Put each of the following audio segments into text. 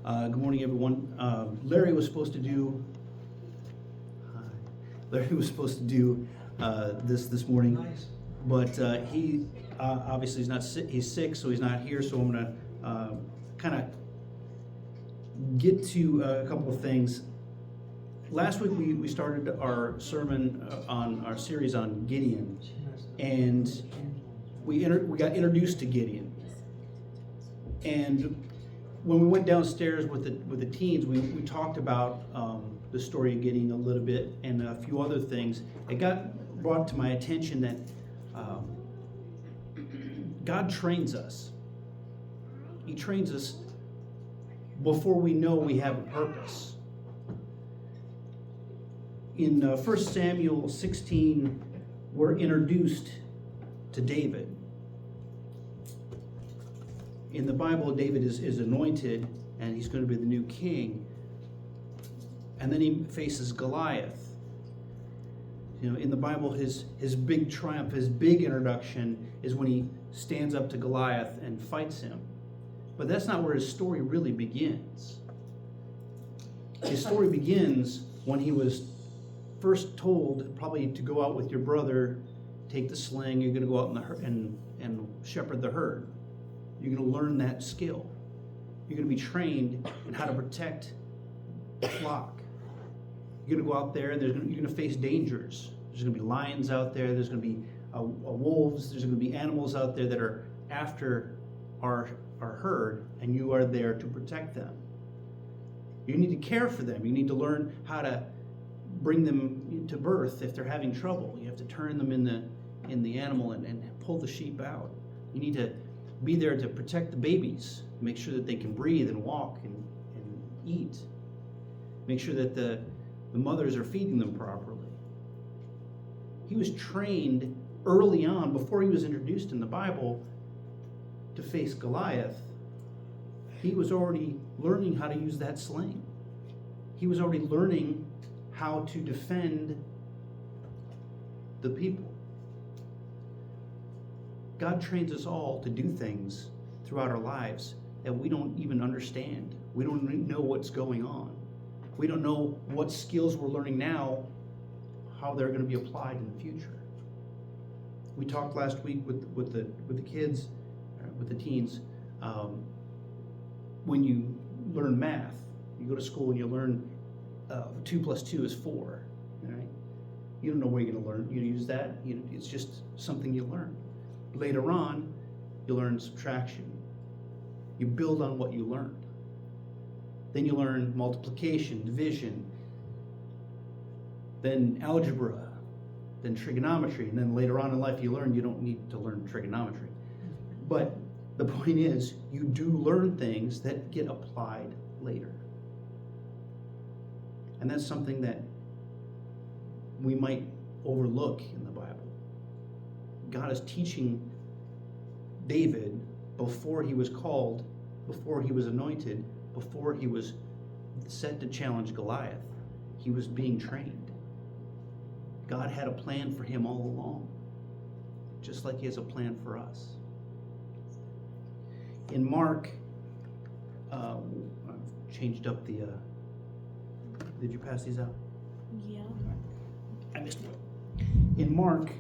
Good morning, everyone. Larry was supposed to do. Hi. Larry was supposed to do this morning, Nice. but he obviously is not sick. He's sick, so he's not here. So I'm gonna kind of get to a couple of things. Last week we started our sermon on our series on Gideon, and we got introduced to Gideon. And when we went downstairs with the teens, we talked about the story of Gideon a little bit and a few other things. It got brought to my attention that God trains us. He trains us before we know we have a purpose. In 1 Samuel 16, we're introduced to David. In the Bible, David is anointed, and he's going to be the new king. And then he faces Goliath. You know, in the Bible, his big triumph, his big introduction is when he stands up to Goliath and fights him. But that's not where his story really begins. His story begins when he was first told probably to go out with your brother, take the sling, you're going to go out and shepherd the herd. You're going to learn that skill. You're going to be trained in how to protect the flock. You're going to go out there and you're going to face dangers. There's going to be lions out there. There's going to be wolves. There's going to be animals out there that are after our herd, and you are there to protect them. You need to care for them. You need to learn how to bring them to birth if they're having trouble. You have to turn them in the animal and pull the sheep out. You need to be there to protect the babies, make sure that they can breathe and walk and eat. Make sure that the mothers are feeding them properly. He was trained early on, before he was introduced in the Bible, to face Goliath. He was already learning how to use that sling. He was already learning how to defend the people. God trains us all to do things throughout our lives that we don't even understand. We don't know what's going on. We don't know what skills we're learning now, how they're going to be applied in the future. We talked last week with the kids, with the teens. When you learn math, you go to school and you learn 2 + 2 is 4. Right? You don't know where you're going to learn. You use that. It's just something you learn. Later on, you learn subtraction. You build on what you learned. Then you learn multiplication, division, then algebra, then trigonometry, and then later on in life you learn you don't need to learn trigonometry. But the point is, you do learn things that get applied later. And that's something that we might overlook in the Bible. God is teaching David before he was called, before he was anointed, before he was set to challenge Goliath. He was being trained. God had a plan for him all along, just like he has a plan for us. In Mark, I've changed up the, did you pass these out? Yeah. I missed one. In Mark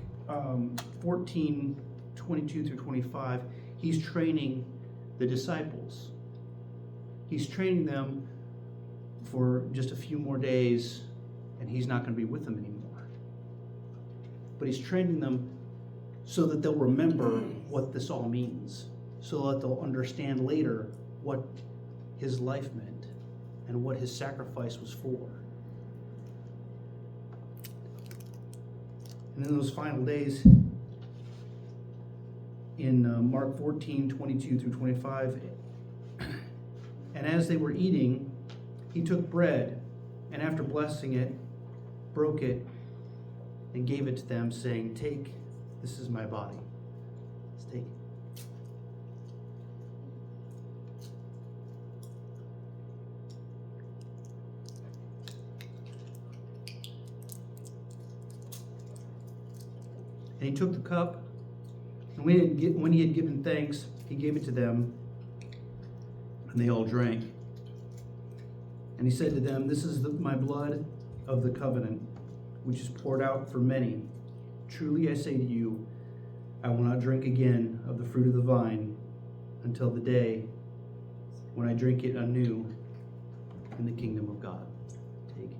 14:22-25, he's training the disciples. He's training them for just a few more days, and he's not going to be with them anymore. But he's training them so that they'll remember what this all means, so that they'll understand later what his life meant and what his sacrifice was for. And in those final days, in Mark 14:22-25, and as they were eating, he took bread, and after blessing it, broke it, and gave it to them, saying, "Take, this is my body. Let's take it." And he took the cup, and when he had given thanks, he gave it to them, and they all drank. And he said to them, "This is my blood of the covenant, which is poured out for many. Truly I say to you, I will not drink again of the fruit of the vine until the day when I drink it anew in the kingdom of God." Take